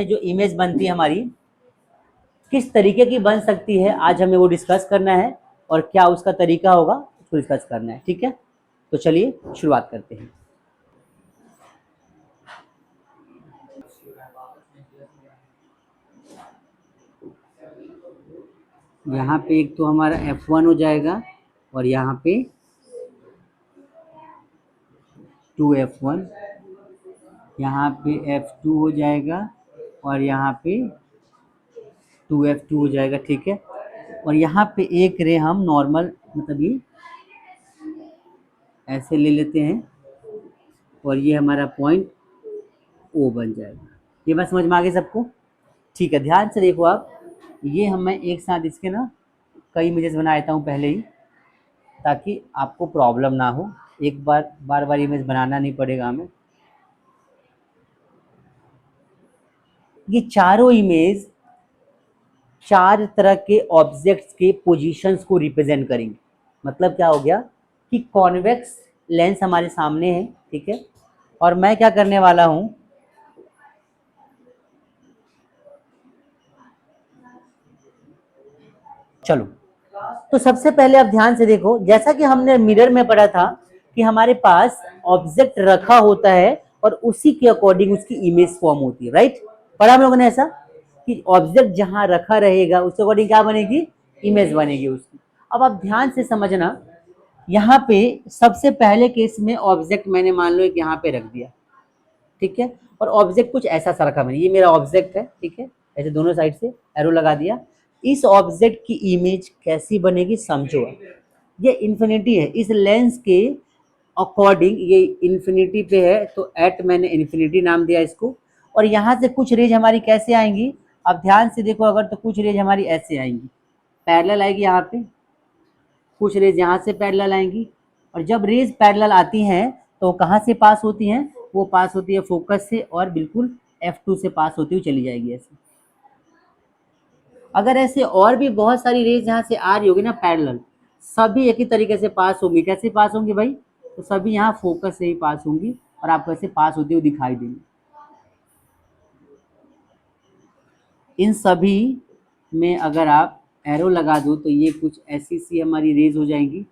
जो इमेज बनती है हमारी किस तरीके की बन सकती है, आज हमें वो डिस्कस करना है और क्या उसका तरीका होगा उसको डिस्कस करना है। ठीक है, तो चलिए शुरुआत करते हैं। यहाँ पे एक तो हमारा F1 हो जाएगा और यहाँ पे 2F1, यहाँ पे F2 हो जाएगा और यहाँ पे 2F2 हो जाएगा। ठीक है, और यहाँ पे एक रे हम नॉर्मल मतलब ये ऐसे ले लेते हैं और ये हमारा पॉइंट O बन जाएगा। ये बात समझ में आ गई सबको? ठीक है, ध्यान से देखो आप, ये मैं एक साथ इसके ना कई इमेजेस बना देता हूँ पहले ही, ताकि आपको प्रॉब्लम ना हो, एक बार इमेज बनाना नहीं पड़ेगा हमें। ये चारों इमेज चार तरह के ऑब्जेक्ट्स के पोजीशंस को रिप्रेजेंट करेंगे। मतलब क्या हो गया कि कॉन्वेक्स लेंस हमारे सामने है, ठीक है, और मैं क्या करने वाला हूं, चलो तो सबसे पहले आप ध्यान से देखो, जैसा कि हमने मिरर में पढ़ा था कि हमारे पास ऑब्जेक्ट रखा होता है और उसी के अकॉर्डिंग उसकी इमेज फॉर्म होती है। राइट, पढ़ा हम लोगों ने ऐसा कि ऑब्जेक्ट जहां रखा रहेगा उसके अकॉर्डिंग क्या बनेगी, इमेज बनेगी उसकी। अब आप ध्यान से समझना, यहाँ पे सबसे पहले केस में ऑब्जेक्ट मैंने मान लो एक यहाँ पे रख दिया, ठीक है, और ऑब्जेक्ट कुछ ऐसा सा रखा मैंने, ये मेरा ऑब्जेक्ट है, ठीक है, ऐसे दोनों साइड से एरो लगा दिया। इस ऑब्जेक्ट की इमेज कैसी बनेगी समझो। ये इन्फिनिटी है, इस लेंस के अकॉर्डिंग ये इन्फिनिटी पे है, तो एट मैंने इन्फिनिटी नाम दिया इसको। और यहाँ से कुछ रेज हमारी कैसे आएंगी, अब ध्यान से देखो अगर, तो कुछ रेज हमारी ऐसे आएंगी, पैरेलल आएगी यहाँ पे, कुछ रेज यहाँ से पैरेलल आएंगी। और जब रेज पैरेलल आती हैं तो कहाँ से पास होती हैं, वो पास होती है फोकस से और बिल्कुल F2 से पास होती हुई चली जाएगी ऐसे। अगर ऐसे और भी बहुत सारी रेज यहाँ से आ रही होगी ना पैरेलल, सभी एक ही तरीके से पास होंगी। कैसे पास होंगी भाई, तो सभी यहाँ फोकस से ही पास होंगी और आपको ऐसे पास होती हुई दिखाई देंगी। इन सभी में अगर आप एरो लगा दो तो ये कुछ ऐसी सी हमारी रेज हो जाएंगी,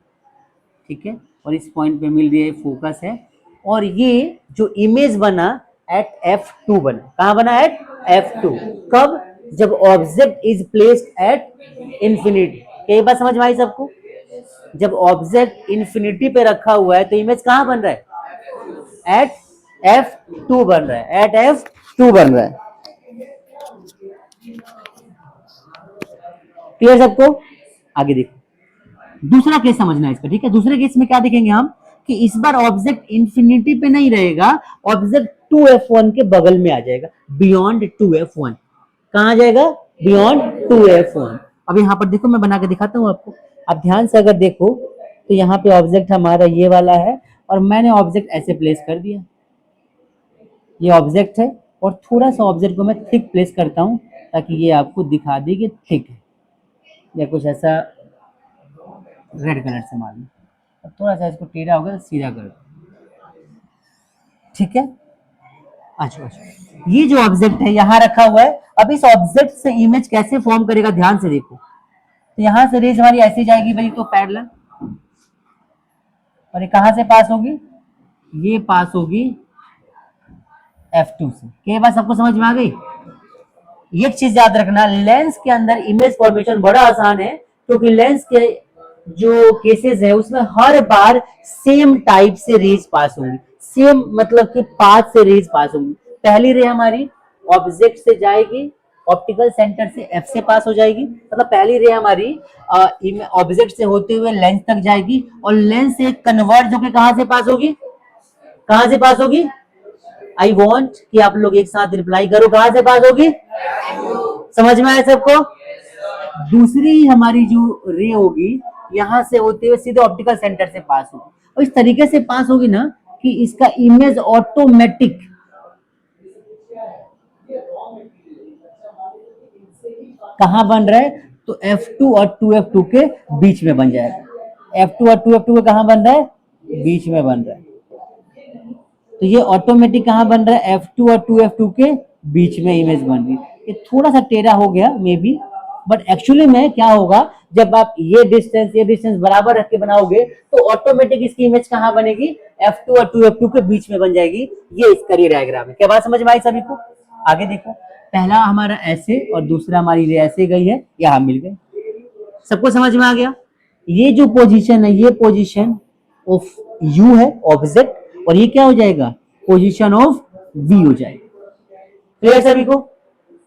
ठीक है, और इस पॉइंट पे मिल रही है फोकस है, और ये जो इमेज बना एट F2 बना, कहाँ बना, एट F2। कब, जब object is placed at infinity. कई बात समझ में आई सबको? जब ऑब्जेक्ट इंफिनिटी पे रखा हुआ है तो इमेज कहाँ बन रहा है, एट F2 बन रहा है, एट F2 बन रहा है। क्लियर सबको? आगे देखो दूसरा केस समझना है इसका, ठीक है। दूसरे केस में क्या देखेंगे हम कि इस बार ऑब्जेक्ट इंफिनिटी पे नहीं रहेगा, ऑब्जेक्ट 2F1 के बगल में आ जाएगा, बियॉन्ड 2F1। कहाँ आ जाएगा, बियॉन्ड 2F1। अब यहाँ पर देखो मैं बना के दिखाता हूँ आपको, आप ध्यान से अगर देखो तो यहाँ पे ऑब्जेक्ट हमारा ये वाला है और मैंने ऑब्जेक्ट ऐसे प्लेस कर दिया, ये ऑब्जेक्ट है और थोड़ा सा ऑब्जेक्ट को मैं थिक प्लेस करता हूँ ताकि ये आपको दिखा दे कि थिक है, या कुछ ऐसा रेड कलर से मालूम। अब थोड़ा सा इसको टेढ़ा होगा तो सीधा कर दो, ठीक है। अच्छा, ये जो ऑब्जेक्ट है यहाँ रखा हुआ है, अब इस ऑब्जेक्ट से इमेज कैसे फॉर्म करेगा, ध्यान से देखो। तो यहाँ से रेज हमारी ऐसी जाएगी भाई, तो पैरेलल, और ये कहाँ से पास होगी, ये पास होगी F2 से। क्या बात सबको समझ में आ गई? एक चीज याद रखना, लेंस के अंदर इमेज फॉर्मेशन बड़ा आसान है, क्योंकि लेंस के जो केसेस है उसमें हर बार सेम टाइप से रेज पास होंगी, सेम मतलब कि पाथ से रेज पास होंगी। पहली रे हमारी ऑब्जेक्ट से जाएगी, ऑप्टिकल सेंटर से F से पास हो जाएगी, मतलब पहली रे हमारी ऑब्जेक्ट से होते हुए लेंस तक जाएगी और लेंस से कन्वर्ज होकर कहां से पास होगी, कहां से पास होगी, आई वॉन्ट कि आप लोग एक साथ रिप्लाई करो, कहां से पास होगी, समझ में आया सबको? दूसरी हमारी जो रे होगी यहां से होते हुए सीधे ऑप्टिकल सेंटर से पास होगी, और इस तरीके से पास होगी ना कि इसका इमेज ऑटोमेटिक कहां बन रहा है, तो F2 और 2F2 के बीच में बन जाएगा। F2 और 2F2 के कहां बन रहा है, बीच में बन रहा है। तो ये ऑटोमेटिक कहां बन रहा है, F2 और 2F2 के बीच में इमेज बन रही है। ये थोड़ा सा टेढ़ा हो गया मे बी, बट एक्चुअली में क्या होगा, जब आप ये डिस्टेंस बराबर रख के बनाओगे तो ऑटोमेटिक इसकी इमेज कहाँ बनेगी, F2 और 2F2 के बीच में बन जाएगी। ये इसका ये डायग्राम है। क्या बात समझ में आई सभी को? आगे देखो, पहला हमारा ऐसे और दूसरा हमारी रे ऐसे गई है, यहाँ मिल गए। सबको समझ में आ गया? ये जो पोजीशन है, ये पोजीशन ऑफ यू है ऑब्जेक्ट, और ये क्या हो जाएगा, पोजीशन ऑफ वी हो जाएगा। क्लियर सभी को?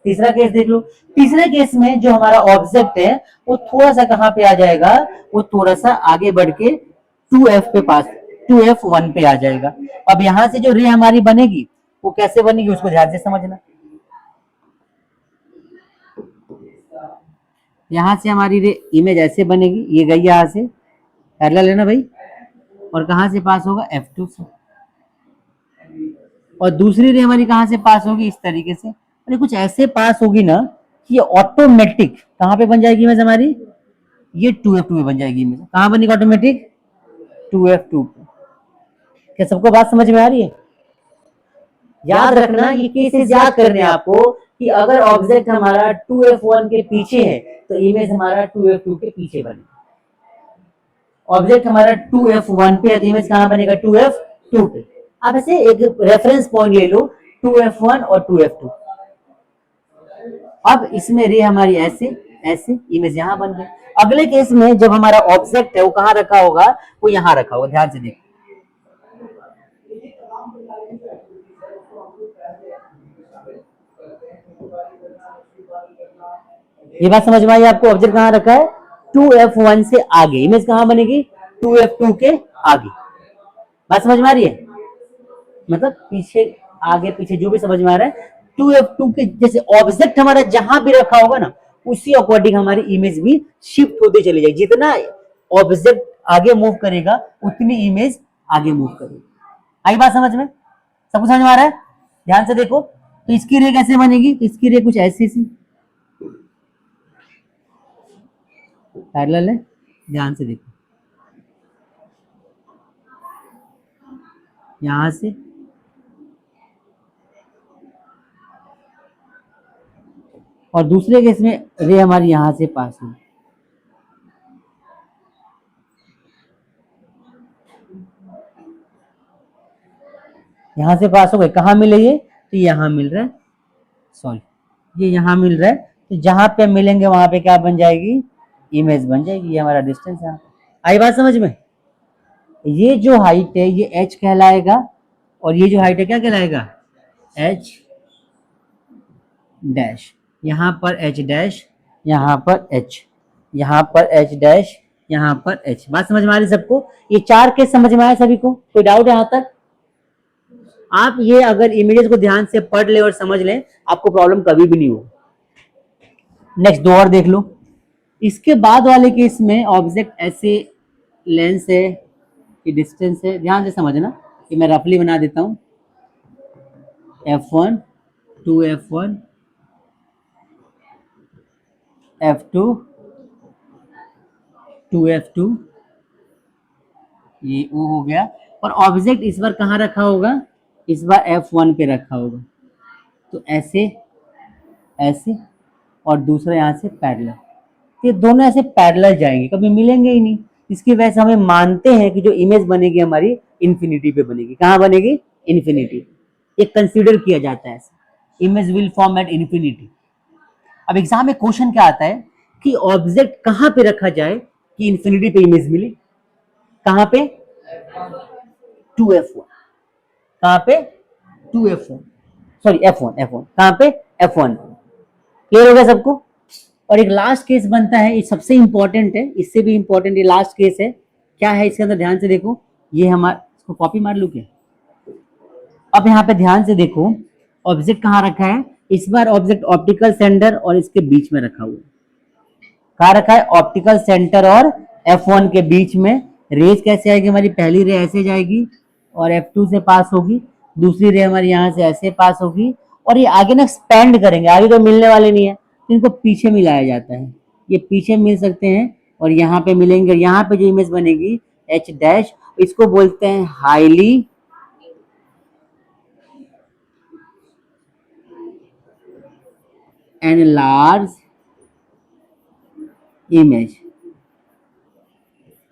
तीसरा केस देख लो। तीसरे केस में जो हमारा ऑब्जेक्ट है वो थोड़ा सा कहां पे आ जाएगा, वो थोड़ा सा आगे बढ़ के 2F पे पास 2F1 पे आ जाएगा। अब यहां से जो रे हमारी बनेगी वो कैसे बनेगी उसको ध्यान से समझना। यहां से हमारी रे इमेज ऐसे बनेगी, ये गई यहां से पैरेलल है ना भाई, और कहां से पास होगा, F2 से। और दूसरी रे हमारी कहां से पास होगी, इस तरीके से, और कुछ ऐसे पास होगी ना कि ये ऑटोमेटिक कहां पे बन जाएगी इमेज हमारी, ये 2F2 में बन जाएगी इमेज। कहां बनेगी ऑटोमेटिक, 2F2 पे। क्या सबको बात समझ में आ रही है? याद रखना, ये केसेस याद करने हैं आपको कि अगर ऑब्जेक्ट हमारा 2F1 के पीछे है तो इमेज हमारा 2F2 के पीछे बनेगी। ऑब्जेक्ट हमारा 2F1 पे है तो इमेज कहां बनेगा, 2F2 पे। आप ऐसे एक रेफरेंस पॉइंट ले लो, 2F1 और 2F2। अब इसमें रे हमारी ऐसे ऐसे इमेज यहां बन गई। अगले केस में जब हमारा ऑब्जेक्ट है वो कहां रखा होगा, वो यहां रखा होगा। ध्यान से देखो, ये बात समझ में आई आपको? ऑब्जेक्ट कहां रखा है, 2F1 से आगे, इमेज कहां बनेगी, 2F2 के आगे। बात समझ में आ रही है? मतलब पीछे आगे पीछे जो भी समझ में आ रहा है, 2F2 के जैसे ऑब्जेक्ट हमारा जहां भी रखा होगा ना, उसी अकॉर्डिंग हमारी इमेज भी शिफ्ट होती चली जाएगी। जितना ऑब्जेक्ट आगे मूव करेगा उतनी इमेज आगे मूव करेगी। आई बात समझ में? सबको समझ में आ रहा है? ध्यान से देखो, तो इसकी रे कैसे बनेगी, तो इसकी रे कुछ ऐसी सी पैरेलल है। ध्यान से देखो, यहां से और दूसरे केस में रे हमारी यहां से पास हुई। यहां से पास हो गए, कहां मिले ये, तो यहां मिल रहा है, सॉरी ये यहां मिल रहा है। तो जहां पे मिलेंगे वहां पे क्या बन जाएगी, इमेज बन जाएगी। ये हमारा डिस्टेंस है। आई बात समझ में? ये जो हाइट है ये h कहलाएगा, और ये जो हाइट है क्या कहलाएगा, h डैश। यहाँ पर h डैश, यहाँ पर h, यहाँ पर h डैश, यहाँ पर h। बात समझ में आ रही सबको? ये चार केस समझ में आए सभी को? कोई डाउट यहाँ तक? आप ये अगर इमेजेस को ध्यान से पढ़ ले और समझ ले, आपको प्रॉब्लम कभी भी नहीं हो। नेक्स्ट दो और देख लो। इसके बाद वाले केस में ऑब्जेक्ट ऐसे लेंस है कि डिस्टेंस है, ध्यान से समझना, कि मैं रफली बना देता हूं, F1 2F1 F2 2F2, ये वो हो गया। और ऑब्जेक्ट इस बार कहाँ रखा होगा, इस बार F1 पे रखा होगा। तो ऐसे ऐसे, और दूसरा यहाँ से पैरेलल। ये दोनों ऐसे पैरेलल जाएंगे, कभी मिलेंगे ही नहीं। इसकी वजह से हमें मानते हैं कि जो इमेज बनेगी हमारी इन्फिनिटी पे बनेगी। कहाँ बनेगी, इन्फिनिटी। ये कंसीडर किया जाता है ऐसे, image will form at infinity. अब एग्जाम में क्वेश्चन क्या आता है कि ऑब्जेक्ट कहाँ पे रखा जाए कि इन्फिनिटी पे इमेज मिले। कहाँ पे, 2F1। कहाँ पे, 2F1, सॉरी F1 कहाँ पे, F1। क्लियर हो गया सबको? और एक लास्ट केस बनता है, ये सबसे इंपॉर्टेंट है, इससे भी इंपॉर्टेंट ये लास्ट केस है। क्या है इसके अंदर, ध्यान से देखो। ये हमारा, इसको कॉपी मार लूं क्या? अब यहाँ पे ध्यान से देखो, ऑब्जेक्ट कहाँ रखा है, इस बार ऑब्जेक्ट ऑप्टिकल सेंटर और इसके बीच में रखा हुआ है। कहाँ रखा है, ऑप्टिकल सेंटर और F1 के बीच में। रेज कैसे आएगी हमारी, पहली रे ऐसे जाएगी और F2 से पास होगी, दूसरी रे हमारी यहाँ से ऐसे पास होगी, और ये आगे ना एक्सपेंड करेंगे, आगे तो मिलने वाले नहीं है, तो इनको पीछे मिलाया जाता है। ये पीछे मिल सकते हैं और यहाँ पे मिलेंगे। यहाँ पे जो इमेज बनेगी H डैश, इसको बोलते हैं हाईली एंड लार्ज इमेज।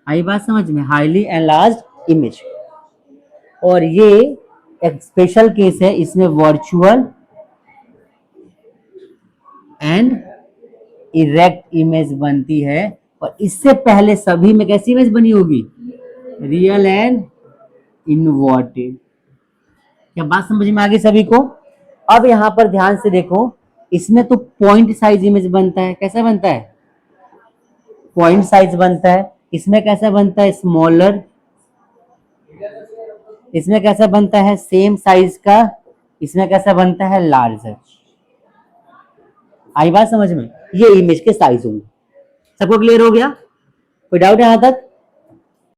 आई बात समझ में, हाईली एनलार्ज इमेज। और ये एक स्पेशल केस है, इसमें वर्चुअल एंड इरेक्ट इमेज बनती है, और इससे पहले सभी में कैसी इमेज बनी होगी, रियल एंड इनवर्टेड। क्या बात समझ में आ गई सभी को? अब यहां पर ध्यान से देखो, इसमें तो पॉइंट साइज इमेज बनता है, कैसा बनता है, पॉइंट साइज बनता है। इसमें कैसा बनता है, स्मॉलर। इसमें कैसा बनता है, सेम साइज का। इसमें कैसा बनता है, लार्जर। आई बात समझ में? ये इमेज के साइज होंगे। सबको क्लियर हो गया? कोई डाउट है यहां तक?